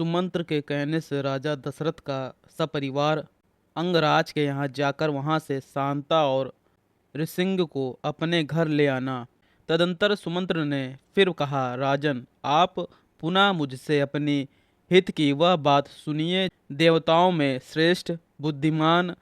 सुमंत्र के कहने से राजा दशरथ का सपरिवार अंगराज के यहाँ जाकर वहाँ से शांता और ऋसिंग को अपने घर ले आना। तदंतर सुमंत्र ने फिर कहा, राजन, आप पुनः मुझसे अपनी हित की वह बात सुनिए। देवताओं में श्रेष्ठ बुद्धिमान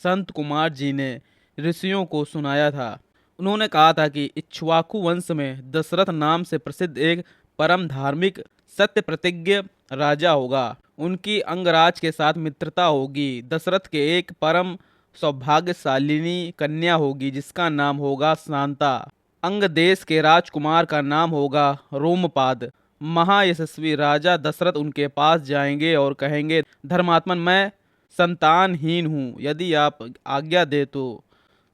संत कुमार जी ने ऋषियों को सुनाया था। उन्होंने कहा था कि इक्ष्वाकु वंश में दशरथ नाम से प्रसिद्ध एक परम धार्मिक सत्य प्रतिज्ञ राजा होगा। उनकी अंगराज के साथ मित्रता होगी। दशरथ के एक परम सौभाग्यशालिनी कन्या होगी जिसका नाम होगा शांता। अंग देश के राजकुमार का नाम होगा रोमपाद। महायशस्वी राजा दशरथ उनके पास जाएंगे और कहेंगे, धर्मात्मन, मैं संतानहीन हूँ, यदि आप आज्ञा दे तो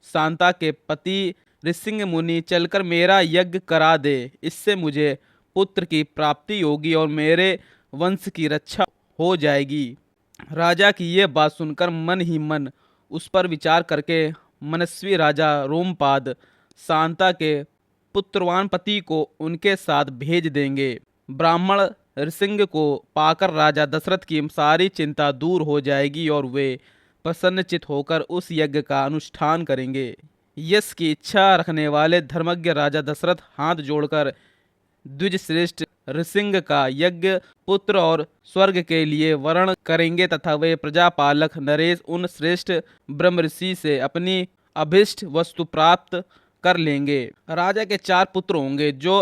शांता के पति ऋषिंग मुनि चलकर मेरा यज्ञ करा दे। इससे मुझे पुत्र की प्राप्ति होगी और मेरे वंश की रक्षा हो जाएगी। राजा की यह बात सुनकर मन ही मन उस पर विचार करके मनस्वी राजा रोमपाद शांता के पुत्रवान पति को उनके साथ भेज देंगे। ब्राह्मण ऋषिंग को पाकर राजा दशरथ की सारी चिंता दूर हो जाएगी और वे प्रसन्नचित होकर उस यज्ञ का अनुष्ठान करेंगे। यश की इच्छा रखने वाले धर्मज्ञ राजा दशरथ हाथ जोड़कर द्विज श्रेष्ठ ऋषिंग का यज्ञ पुत्र और स्वर्ग के लिए वर्ण करेंगे तथा वे प्रजापालक नरेश उन श्रेष्ठ ब्रह्मऋषि से अपनी अभिष्ट वस्तु प्राप्त कर लेंगे। राजा के 4 पुत्र होंगे जो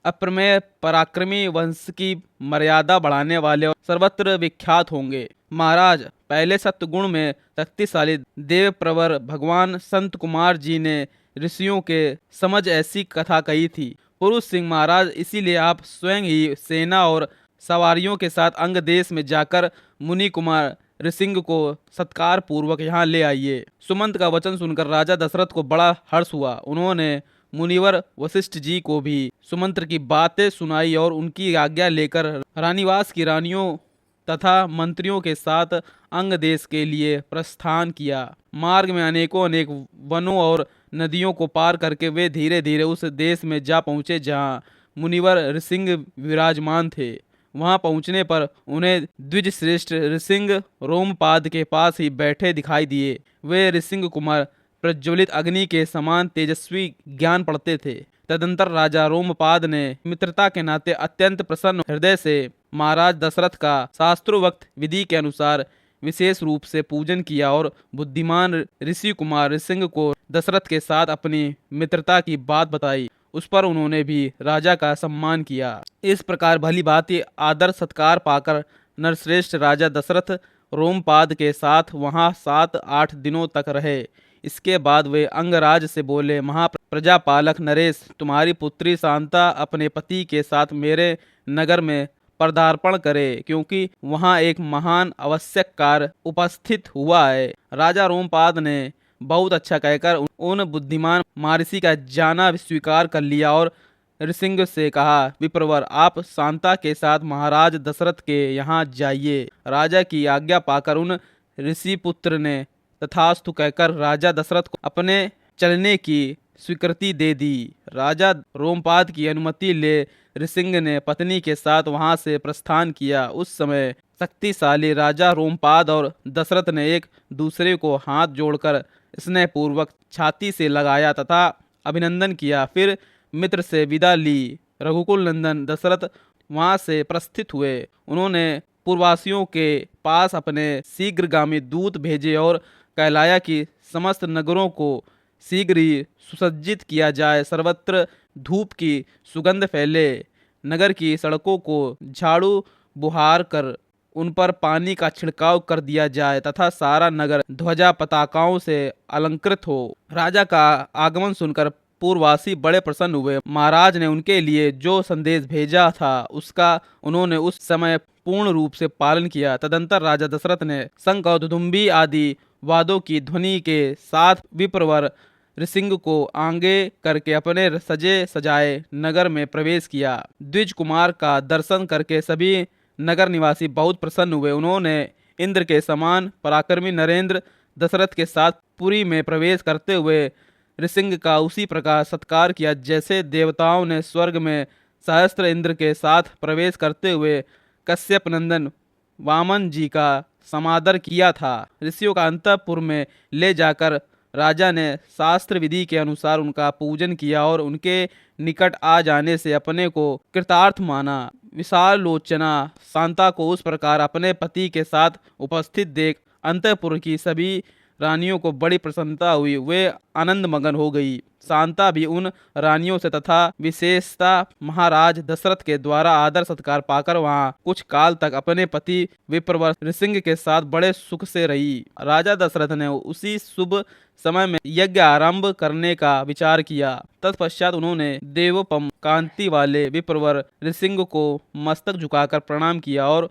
अप्रमेय पराक्रमी, वंश की मर्यादा बढ़ाने वाले और सर्वत्र विख्यात होंगे। महाराज, पहले सत्गुण में शक्तिशाली देव प्रवर भगवान संत कुमार जी ने ऋषियों के समझ ऐसी कथा कही थी। पुरुष सिंह महाराज, इसीलिए आप स्वयं ही सेना और सवारियों के साथ अंग देश में जाकर मुनि कुमार ऋषिंग को सत्कार पूर्वक यहाँ ले आइए। सुमंत का वचन सुनकर राजा दशरथ को बड़ा हर्ष हुआ। उन्होंने मुनिवर वशिष्ठ जी को भी सुमंत्र की बातें सुनाई और उनकी आज्ञा लेकर रानीवास की रानियों तथा मंत्रियों के साथ अंग देश के लिए प्रस्थान किया। मार्ग में अनेक वनों और नदियों को पार करके वे धीरे धीरे उस देश में जा पहुँचे जहाँ मुनिवर ऋषिंग विराजमान थे। वहां पहुंचने पर उन्हें द्विज श्रेष्ठ ऋषिंग रोमपाद के पास ही बैठे दिखाई दिए। वे ऋषिंग कुमार प्रज्वलित अग्नि के समान तेजस्वी ज्ञान पढ़ते थे। तदंतर राजा रोमपाद ने मित्रता के नाते अत्यंत प्रसन्न हृदय से महाराज दशरथ का शास्त्रोक्त विधि के अनुसार विशेष रूप से पूजन किया और बुद्धिमान ऋषि कुमार ऋषिंग को दशरथ के साथ अपनी मित्रता की बात बताई। उस पर उन्होंने भी राजा का सम्मान किया। इस प्रकार भली भांति आदर सत्कार पाकर नरश्रेष्ठ राजा दशरथ रोमपाद के साथ वहां 7-8 दिनों तक रहे। इसके बाद वे अंगराज से बोले, महाप्रजापालक नरेश, तुम्हारी पुत्री शांता अपने पति के साथ मेरे नगर में पदार्पण करे, क्योंकि वहां एक महान आवश्यक कार्य उपस्थित हुआ है। राजा रोमपाद ने बहुत अच्छा कहकर उन बुद्धिमान महर्षि का जाना स्वीकार कर लिया और ऋषिंग से कहा, विप्रवर, आप शांता के साथ महाराज दशरथ के यहाँ जाइए। राजा की आज्ञा पाकर उन ऋषि पुत्र ने तथास्तु कहकर राजा दशरथ को अपने चलने की स्वीकृति दे दी। राजा रोमपाद की अनुमति ले ऋषिंग ने पत्नी के साथ वहां से प्रस्थान किया। उस समय शक्तिशाली राजा रोमपाद और दशरथ ने एक दूसरे को हाथ जोड़कर स्नेहपूर्वक छाती से लगाया तथा अभिनंदन किया। फिर मित्र से विदा ली। रघुकुल नंदन दशरथ वहां से प्रस्थित हुए। उन्होंने पूर्ववासियों के पास अपने शीघ्रगामी दूत भेजे और कहलाया कि समस्त नगरों को शीघ्र ही सुसज्जित किया जाए, सर्वत्र धूप की सुगंध फैले, नगर की सड़कों को झाड़ू बुहार कर उन पर पानी का छिड़काव कर दिया जाए तथा सारा नगर ध्वजा पताकाओं से अलंकृत हो। राजा का आगमन सुनकर पूर्ववासी बड़े प्रसन्न हुए। महाराज ने उनके लिए जो संदेश भेजा था उसका उन्होंने उस समय पूर्ण रूप से पालन किया। तदंतर राजा दशरथ ने शंख और दुदुम्बी आदि वाद्यों की ध्वनि के साथ विप्रवर ऋषिंग को आगे करके अपने सजे सजाए नगर में प्रवेश किया। द्विज कुमार का दर्शन करके सभी नगर निवासी बहुत प्रसन्न हुए। उन्होंने इंद्र के समान पराक्रमी नरेंद्र दशरथ के साथ पुरी में प्रवेश करते हुए ऋषिंग का उसी प्रकार सत्कार किया जैसे देवताओं ने स्वर्ग में सहस्त्र इंद्र के साथ प्रवेश करते हुए कश्यप नंदन वामन जी का समादर किया था। ऋषियों का अंतःपुर में ले जाकर राजा ने शास्त्र विधि के अनुसार उनका पूजन किया और उनके निकट आ जाने से अपने को कृतार्थ माना। विशाल लोचना शांता को उस प्रकार अपने पति के साथ उपस्थित देख अंतःपुर की सभी रानियों को बड़ी प्रसन्नता हुई। वे आनंद मगन हो गई। शांता भी उन रानियों से तथा विशेषता महाराज दशरथ के द्वारा आदर सत्कार पाकर वहाँ कुछ काल तक अपने पति विप्रवर नृसिंह के साथ बड़े सुख से रही। राजा दशरथ ने उसी शुभ समय में यज्ञ आरंभ करने का विचार किया। तत्पश्चात उन्होंने देवोपम कांति वाले विप्रवर नृसिंह को मस्तक झुकाकर प्रणाम किया और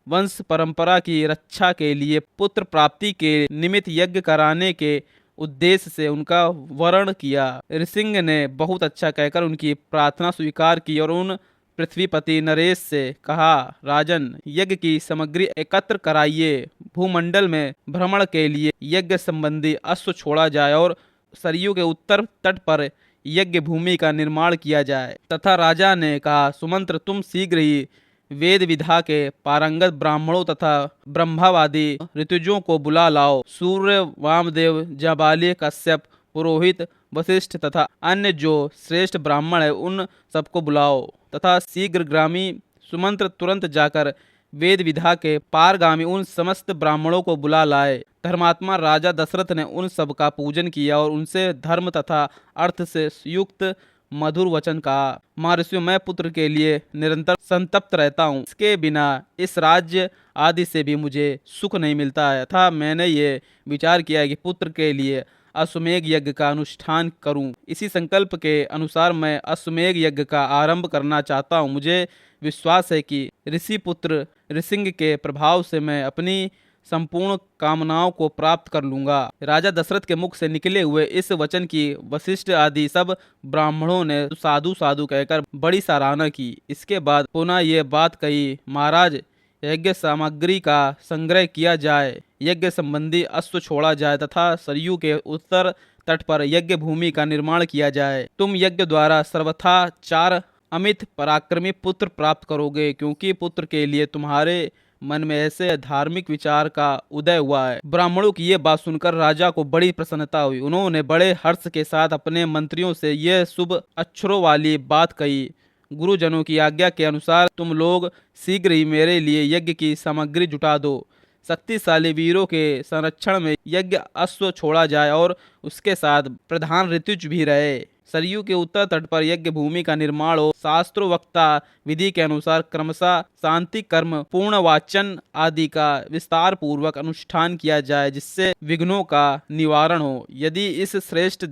वंश परंपरा की रक्षा के लिए पुत्र प्राप्ति के निमित्त यज्ञ कराने के उद्देश्य से उनका वर्ण किया। ऋसिंह ने बहुत अच्छा कहकर उनकी प्रार्थना स्वीकार की और उन पृथ्वीपति नरेश से कहा, राजन, यज्ञ की सामग्री एकत्र कराइए। भूमंडल में भ्रमण के लिए यज्ञ संबंधी अश्व छोड़ा जाए और सरयू के उत्तर तट पर यज्ञ भूमि का निर्माण किया जाए। तथा राजा ने कहा, सुमंत्र, तुम शीघ्र ही वेद विधा के पारंगत ब्राह्मणों तथा ब्रह्मवादी ऋतुजों को बुला लाओ। सूर्य, वामदेव, जाबाली, कश्यप, पुरोहित, वशिष्ठ तथा अन्य जो श्रेष्ठ ब्राह्मण है उन सबको बुलाओ। तथा शीघ्रगामी सुमंत्र तुरंत जाकर वेद विधा के पारगामी उन समस्त ब्राह्मणों को बुला लाए। धर्मात्मा राजा दशरथ ने उन सब का पूजन किया और उनसे धर्म तथा अर्थ से युक्त मधुर वचन कहा। महर्षियों, मैं पुत्र के लिए निरंतर संतप्त रहता हूँ। इसके बिना इस राज्य आदि से भी मुझे सुख नहीं मिलता है। था मैंने ये विचार किया कि पुत्र के लिए अश्वमेघ यज्ञ का अनुष्ठान करूं। इसी संकल्प के अनुसार मैं अश्वमेघ यज्ञ का आरंभ करना चाहता हूं। मुझे विश्वास है कि ऋषि पुत्र ऋसिंह के प्रभाव से मैं अपनी संपूर्ण कामनाओं को प्राप्त कर लूंगा। राजा दशरथ के मुख से निकले हुए इस वचन की वशिष्ठ आदि सब ब्राह्मणों ने साधु साधु कहकर बड़ी सराहना की। इसके बाद पुनः ये बात कही, महाराज, यज्ञ सामग्री का संग्रह किया जाए, यज्ञ संबंधी अश्व छोड़ा जाए तथा सरयू के उत्तर तट पर यज्ञ भूमि का निर्माण किया जाए। तुम यज्ञ द्वारा सर्वथा 4 अमित पराक्रमी पुत्र प्राप्त करोगे, क्योंकि पुत्र के लिए तुम्हारे मन में ऐसे धार्मिक विचार का उदय हुआ है। ब्राह्मणों की ये बात सुनकर राजा को बड़ी प्रसन्नता हुई। उन्होंने बड़े हर्ष के साथ अपने मंत्रियों से यह शुभ अक्षरों वाली बात कही, गुरुजनों की आज्ञा के अनुसार तुम लोग शीघ्र ही मेरे लिए यज्ञ की सामग्री जुटा दो। शक्तिशाली वीरों के संरक्षण में यज्ञ अश्व छोड़ा जाए और उसके साथ प्रधान ऋतुज भी रहे। सरयू के उत्तर तट पर यज्ञ भूमि का निर्माण हो। शास्त्रोक्ता विधि के अनुसार क्रमशः शांति कर्म, पूर्ण वाचन आदि का विस्तार पूर्वक अनुष्ठान किया जाए, जिससे विघ्नों का निवारण हो। यदि इस श्रेष्ठ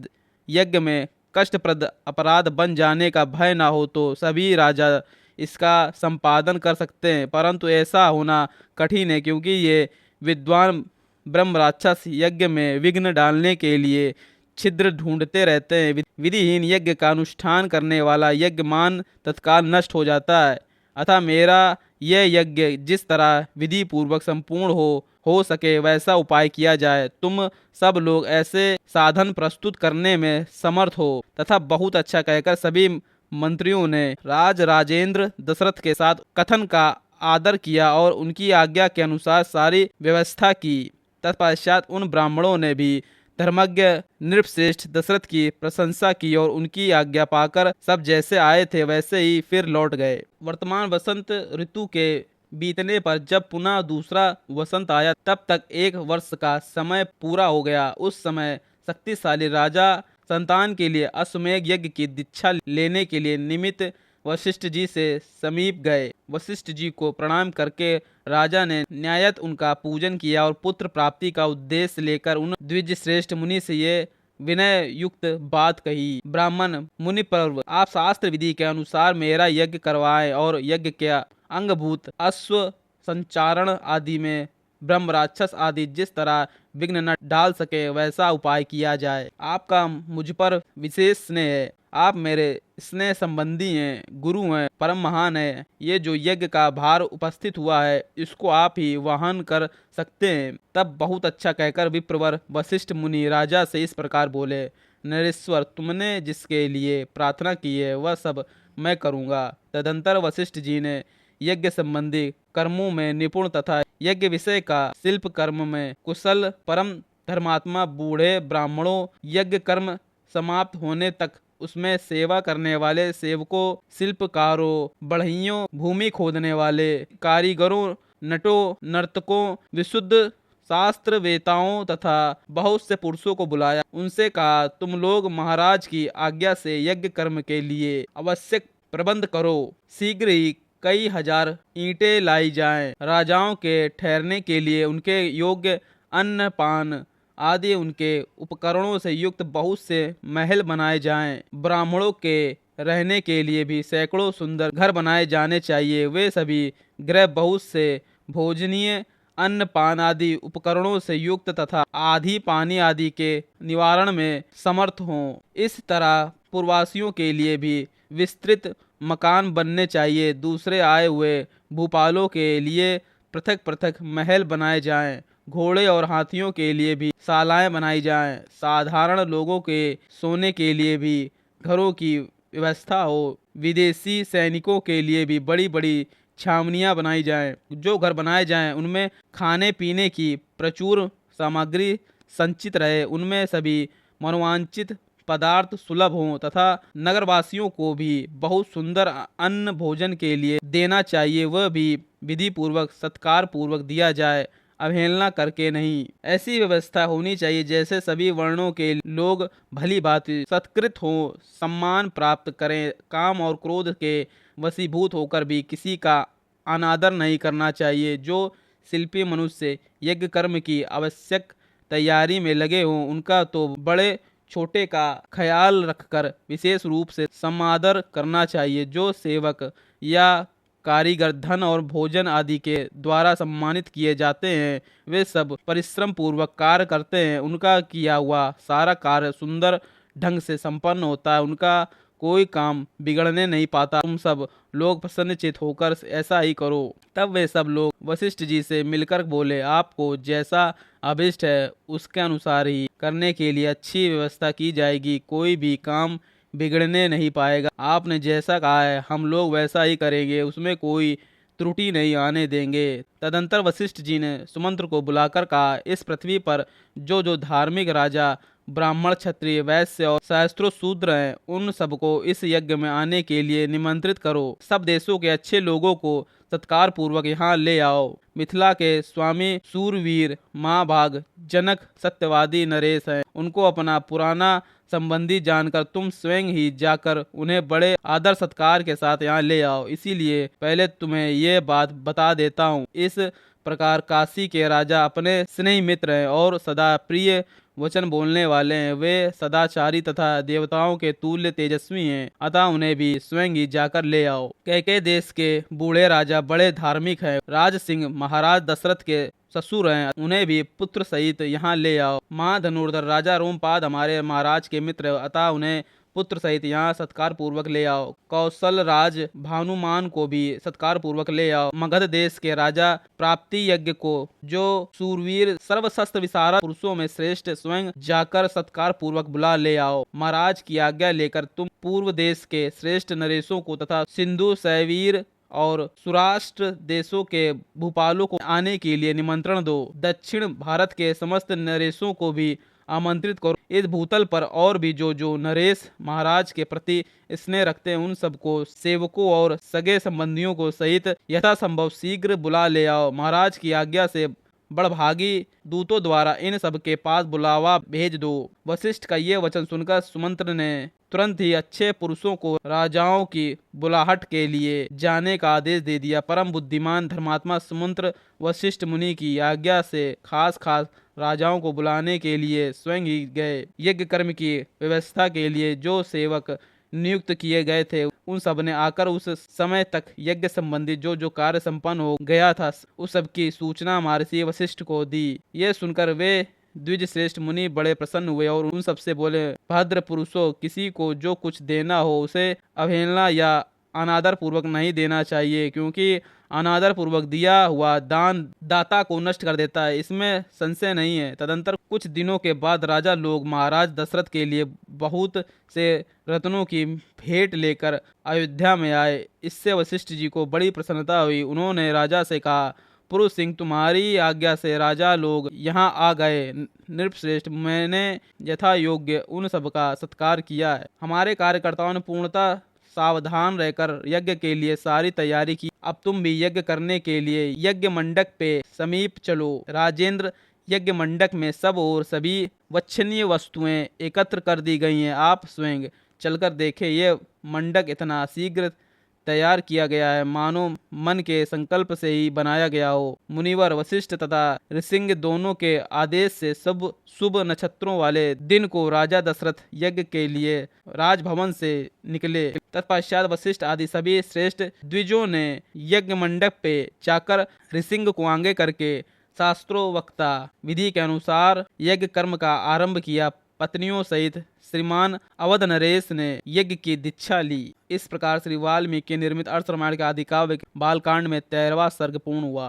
यज्ञ में कष्टप्रद अपराध बन जाने का भय न हो तो सभी राजा इसका संपादन कर सकते हैं, परंतु ऐसा होना कठिन है, क्योंकि ये विद्वान ब्रह्म राक्षस यज्ञ में विघ्न डालने के लिए छिद्र ढूंढते रहते हैं। विधिहीन यज्ञ का अनुष्ठान करने वाला यज्ञमान तत्काल नष्ट हो जाता है। अतः मेरा यह यज्ञ जिस तरह विधि पूर्वक संपूर्ण हो सके वैसा उपाय किया जाए। तुम सब लोग ऐसे साधन प्रस्तुत करने में समर्थ हो। तथा बहुत अच्छा कहकर सभी मंत्रियों ने राजेंद्र दशरथ के साथ कथन का आदर किया और उनकी आज्ञा के अनुसार सारी व्यवस्था की। तत्पश्चात उन ब्राह्मणों ने भी धर्मज्ञ नृपश्रेष्ठ दशरथ की प्रशंसा की और उनकी आज्ञा पाकर सब जैसे आए थे वैसे ही फिर लौट गए। वर्तमान वसंत ऋतु के बीतने पर जब पुनः दूसरा वसंत आया, तब तक 1 वर्ष का समय पूरा हो गया। उस समय शक्तिशाली राजा संतान के लिए अश्वमेघ यज्ञ की दीक्षा लेने के लिए निमित्त वशिष्ठ जी से समीप गए। वशिष्ठ जी को प्रणाम करके राजा ने न्यायत उनका पूजन किया और पुत्र प्राप्ति का उद्देश्य लेकर उन द्विज श्रेष्ठ मुनि से ये विनय युक्त बात कही। ब्राह्मण मुनि पर्व, आप शास्त्र विधि के अनुसार मेरा यज्ञ करवाएं और यज्ञ के अंगभूत अश्व संचारण आदि में ब्रह्म राक्षस आदि जिस तरह विघ्न न डाल सके वैसा उपाय किया जाए। आपका मुझ पर विशेष स्नेह है, आप मेरे स्नेह संबंधी हैं, गुरु हैं, परम महान हैं। ये जो यज्ञ का भार उपस्थित हुआ है इसको आप ही वहन कर सकते हैं। तब बहुत अच्छा कहकर विप्रवर वशिष्ठ मुनि राजा से इस प्रकार बोले, नरेश्वर, तुमने जिसके लिए प्रार्थना की है वह सब मैं करूँगा। तदंतर वशिष्ठ जी ने यज्ञ संबंधी कर्मों में निपुण तथा यज्ञ विषय का शिल्प कर्म में कुशल परम धर्मात्मा बूढ़े ब्राह्मणों यज्ञ कर्म समाप्त होने तक उसमें सेवा करने वाले सेवकों, शिल्पकारों, बढ़इयों, भूमि खोदने वाले कारीगरों, नटों, नर्तकों, विशुद्ध शास्त्र वेताओं तथा बहुत से पुरुषों को बुलाया। उनसे कहा, तुम लोग महाराज की आज्ञा से यज्ञ कर्म के लिए आवश्यक प्रबंध करो। शीघ्र ही कई हजार ईंटें लाई जाएं। राजाओं के ठहरने के लिए उनके योग्य अन्न पान आदि उनके उपकरणों से युक्त बहुत से महल बनाए जाएं। ब्राह्मणों के रहने के लिए भी सैकड़ों सुंदर घर बनाए जाने चाहिए। वे सभी गृह बहुत से भोजनीय अन्न पान आदि उपकरणों से युक्त तथा आधी पानी आदि के निवारण में समर्थ हों। इस तरह पूर्ववासियों के लिए भी विस्तृत मकान बनने चाहिए। दूसरे आए हुए भूपालों के लिए पृथक पृथक महल बनाए जाएं। घोड़े और हाथियों के लिए भी शालाएं बनाई जाएं। साधारण लोगों के सोने के लिए भी घरों की व्यवस्था हो। विदेशी सैनिकों के लिए भी बड़ी बड़ी छावनियां बनाई जाएं। जो घर बनाए जाएं उनमें खाने पीने की प्रचुर सामग्री संचित रहे। उनमें सभी मनोवांछित पदार्थ सुलभ हों तथा नगरवासियों को भी बहुत सुंदर अन्न भोजन के लिए देना चाहिए। वह भी विधि पूर्वक सत्कार पूर्वक दिया जाए, अवहेलना करके नहीं। ऐसी व्यवस्था होनी चाहिए जैसे सभी वर्णों के लोग भली भांति सत्कृत हों, सम्मान प्राप्त करें। काम और क्रोध के वशीभूत होकर भी किसी का अनादर नहीं करना चाहिए। जो शिल्पी मनुष्य यज्ञ कर्म की आवश्यक तैयारी में लगे हों उनका तो बड़े छोटे का ख्याल रखकर विशेष रूप से समादर करना चाहिए। जो सेवक या कारीगर धन और भोजन आदि के द्वारा सम्मानित किए जाते हैं वे सब परिश्रम पूर्वक कार्य करते हैं। उनका किया हुआ सारा कार्य सुंदर ढंग से संपन्न होता है। उनका कोई काम बिगड़ने नहीं पाता। तुम सब लोग प्रसन्नचित होकर ऐसा ही करो। तब वे सब लोग वशिष्ठ जी से मिलकर बोले, आपको जैसा अभिष्ट है उसके अनुसार ही करने के लिए अच्छी व्यवस्था की जाएगी। कोई भी काम बिगड़ने नहीं पाएगा। आपने जैसा कहा है हम लोग वैसा ही करेंगे, उसमें कोई त्रुटि नहीं आने देंगे। तदंतर वशिष्ठ जी ने सुमंत्र को बुलाकर कहा, इस पृथ्वी पर जो जो धार्मिक राजा ब्राह्मण क्षत्रिय वैश्य और सहस्त्रों शूद्र हैं उन सबको इस यज्ञ में आने के लिए निमंत्रित करो। सब देशों के अच्छे लोगों को सत्कार पूर्वक यहाँ ले आओ। मिथिला के स्वामी सूरवीर महाभाग जनक सत्यवादी नरेश हैं। उनको अपना पुराना संबंधी जानकर तुम स्वयं ही जाकर उन्हें बड़े आदर सत्कार के साथ यहाँ ले आओ। इसीलिए पहले तुम्हें ये बात बता देता हूँ। इस प्रकार काशी के राजा अपने स्नेही मित्र हैं और सदा प्रिय वचन बोलने वाले हैं। वे सदाचारी तथा देवताओं के तुल्य तेजस्वी हैं। अतः उन्हें भी स्वयं ही जाकर ले आओ। कैकेय देश के बूढ़े राजा बड़े धार्मिक हैं। राज सिंह महाराज दशरथ के ससुर हैं। उन्हें भी पुत्र सहित यहाँ ले आओ। महाधनुर्धर राजा रोमपाद हमारे महाराज के मित्र, अतः उन्हें पुत्र सहित यहाँ सत्कार पूर्वक ले आओ। कौशल राज भानुमान को भी सत्कार पूर्वक ले आओ। मगध देश के राजा प्राप्ति यज्ञ को जो सूरवीर सर्वशस्त्र विशारद पुरुषों में श्रेष्ठ स्वयं जाकर सत्कार पूर्वक बुला ले आओ। महाराज की आज्ञा लेकर तुम पूर्व देश के श्रेष्ठ नरेशों को तथा सिंधु शैवीर और सुराष्ट्र देशों के भूपालों को आने के लिए निमंत्रण दो। दक्षिण भारत के समस्त नरेशों को भी आमंत्रित करो। इस भूतल पर और भी जो जो नरेश महाराज के प्रति स्नेह रखते हैं उन सबको सेवकों और सगे संबंधियों को सहित यथासंभव शीघ्र बुला ले आओ। महाराज की आज्ञा से बड़भागी दूतों द्वारा इन सब के पास बुलावा भेज दो। वशिष्ठ का ये वचन सुनकर सुमंत्र ने तुरंत ही अच्छे पुरुषों को राजाओं की बुलाहट के लिए जाने का आदेश दे दिया। परम बुद्धिमान धर्मात्मा सुमंत्र वशिष्ठ मुनि की आज्ञा से खास राजाओं को बुलाने के लिए स्वयं ही गए। यज्ञ कर्म की व्यवस्था के लिए जो सेवक नियुक्त किए गए थे उन सब ने आकर उस समय तक यज्ञ संबंधी जो जो कार्य संपन्न हो गया था उस सब की सूचना महर्षि वशिष्ठ को दी। ये सुनकर वे द्विज श्रेष्ठ मुनि बड़े प्रसन्न हुए और उन सबसे बोले, भद्र पुरुषों, किसी को जो कुछ देना हो उसे अवहेलना या अनादर पूर्वक नहीं देना चाहिए, क्योंकि अनादर पूर्वक दिया हुआ दान दाता को नष्ट कर देता है, इसमें संशय नहीं है। तदंतर कुछ दिनों के बाद राजा लोग महाराज दशरथ के लिए बहुत से रत्नों की भेंट लेकर अयोध्या में आए। इससे वशिष्ठ जी को बड़ी प्रसन्नता हुई। उन्होंने राजा से कहा, पुरुष सिंह, तुम्हारी आज्ञा से राजा लोग यहाँ आ गए। नृपश्रेष्ठ, मैंने यथा योग्य उन सबका सत्कार किया है। हमारे कार्यकर्ताओं ने पूर्णतः सावधान रहकर यज्ञ के लिए सारी तैयारी की। अब तुम भी यज्ञ करने के लिए यज्ञ मंडप पे समीप चलो। राजेंद्र, यज्ञ मंडप में सब और सभी वच्छनीय वस्तुएं एकत्र कर दी गई हैं। आप स्वयं चलकर देखें, यह मंडप इतना शीघ्र तैयार किया गया है मानो मन के संकल्प से ही बनाया गया हो। मुनिवर वशिष्ठ तथा ऋषिंग दोनों के आदेश से सब शुभ नक्षत्रों वाले दिन को राजा दशरथ यज्ञ के लिए राजभवन से निकले। तत्पश्चात वशिष्ठ आदि सभी श्रेष्ठ द्विजों ने यज्ञ मंडप पे जाकर ऋषिंग को आगे करके शास्त्रोवक्ता विधि के अनुसार यज्ञ कर्म का आरंभ किया। पत्नियों सहित श्रीमान अवध नरेश ने यज्ञ की दीक्षा ली। इस प्रकार श्री वाल्मीकि निर्मित अर्थ रामायण के आदि काव्य बालकांड में 13वां सर्ग पूर्ण हुआ।